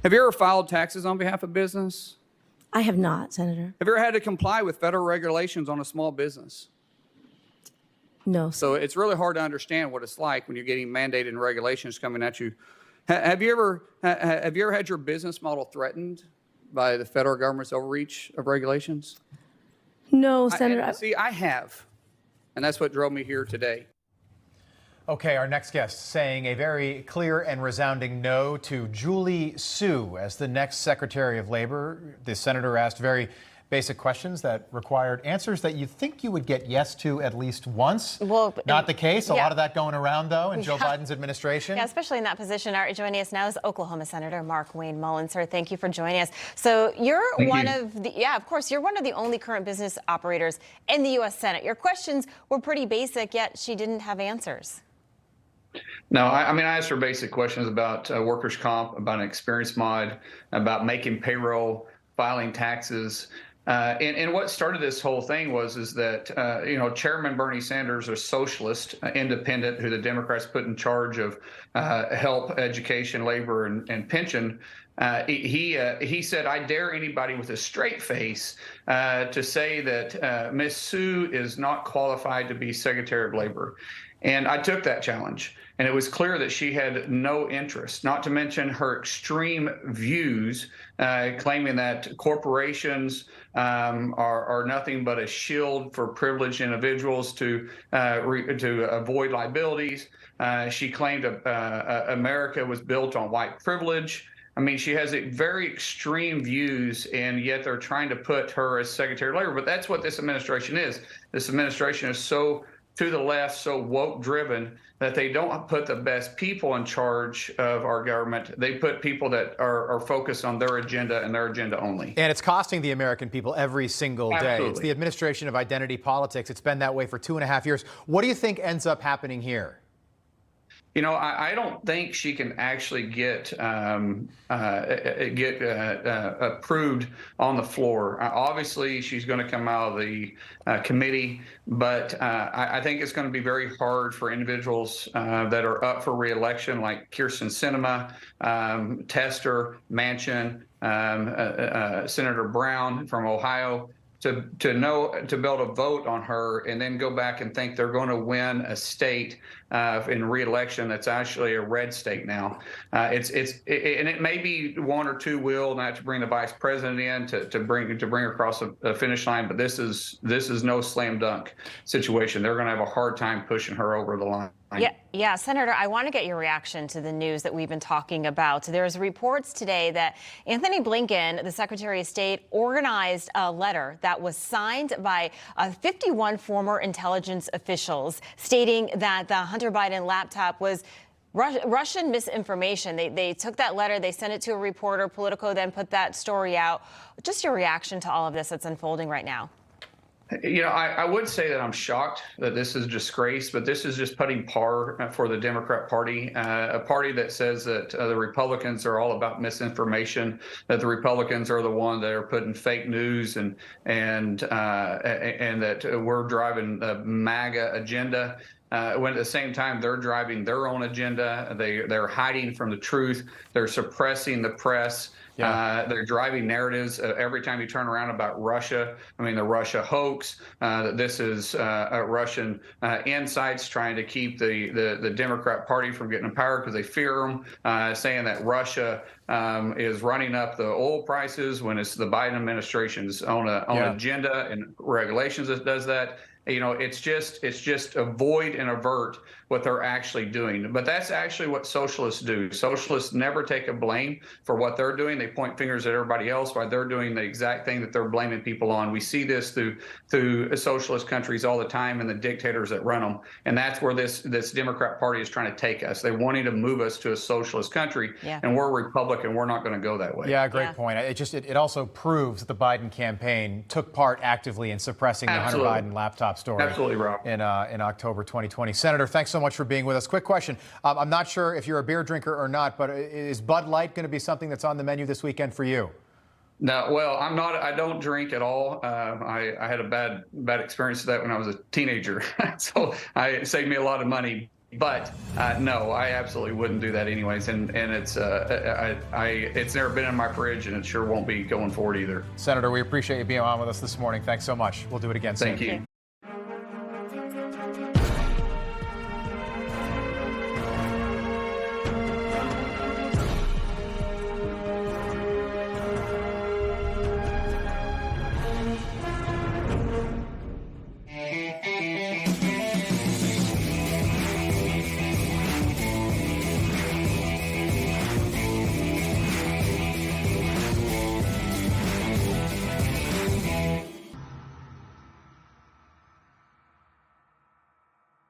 Have you ever filed taxes on behalf of business? I have not, Senator. Have you ever had to comply with federal regulations on a small business? No. So it's really hard to understand what it's like when you're getting mandated and regulations coming at you. Have you ever had your business model threatened by the federal government's overreach of regulations? No, Senator. I have, and that's what drove me here today. Okay, our next guest saying a very clear and resounding no to Julie Su as the next Secretary of Labor. The senator asked very basic questions that required answers that you think you would get yes to at least once. Well, not the case. A lot of that going around, though, in Joe Biden's administration. Yeah, especially in that position. Joining us now is Oklahoma Senator Markwayne Mullin. Sir, thank you for joining us. So you're of course, you're one of the only current business operators in the U.S. Senate. Your questions were pretty basic, yet she didn't have answers. No, I mean, I asked her basic questions about workers' comp, about an experience mod, about making payroll, filing taxes. And what started this whole thing is that, Chairman Bernie Sanders, a socialist, independent, who the Democrats put in charge of health, education, labor, and pension, he said, I dare anybody with a straight face to say that Ms. Su is not qualified to be Secretary of Labor. And I took that challenge, and it was clear that she had no interest, not to mention her extreme views, claiming that corporations are nothing but a shield for privileged individuals to avoid liabilities. She claimed America was built on white privilege. I mean, she has very extreme views, and yet they're trying to put her as Secretary of Labor. But that's what this administration is. This administration is so to the left, so woke driven, that they don't put the best people in charge of our government. They put people that are focused on their agenda and their agenda only. And it's costing the American people every single day. Absolutely. It's the administration of identity politics. It's been that way for 2.5 years. What do you think ends up happening here? I don't think she can actually get approved on the floor. Obviously, she's going to come out of the committee, but I think it's going to be very hard for individuals that are up for re-election, like Kirsten Sinema, Tester, Manchin, Senator Brown from Ohio, to be able to vote on her and then go back and think they're going to win a state in re-election that's actually a red state now. And it may be one or two will, not to bring the vice president in to bring her across a finish line, but this is no slam dunk situation. They're going to have a hard time pushing her over the line. Yeah, Senator, I want to get your reaction to the news that we've been talking about. There's reports today that Anthony Blinken, the Secretary of State, organized a letter that was signed by 51 former intelligence officials stating that the Hunter Biden laptop was Russian misinformation. They took that letter, they sent it to a reporter. Politico then put that story out. Just your reaction to all of this that's unfolding right now. I would say that I'm shocked that this is disgrace, but this is just putting par for the Democrat Party, a party that says that the Republicans are all about misinformation, that the Republicans are the one that are putting fake news and that we're driving the MAGA agenda. When at the same time they're driving their own agenda. They're hiding from the truth. They're suppressing the press. Yeah. They're driving narratives every time you turn around about Russia. I mean, the Russia hoax, that this is Russian insights trying to keep the Democrat Party from getting in power because they fear them, saying that Russia is running up the oil prices when it's the Biden administration's own agenda and regulations that does that. It's just avoid and avert what they're actually doing. But that's actually what socialists do. Socialists never take a blame for what they're doing. They point fingers at everybody else while they're doing the exact thing that they're blaming people on. We see this through socialist countries all the time and the dictators that run them. And that's where this Democrat Party is trying to take us. They're wanting to move us to a socialist country, and we're a Republican. We're not going to go that way. Yeah, great point. It also proves that the Biden campaign took part actively in suppressing the Hunter Biden laptop story. Absolutely, Rob. In October 2020. Senator, thanks so much for being with us. Quick question. I'm not sure if you're a beer drinker or not, but is Bud Light going to be something that's on the menu this weekend for you? No, well, I'm not. I don't drink at all. I had a bad experience with that when I was a teenager, so it saved me a lot of money. But no, I absolutely wouldn't do that anyways. And it's it's never been in my fridge, and it sure won't be going forward either. Senator, we appreciate you being on with us this morning. Thanks so much. We'll do it again soon. Thank you.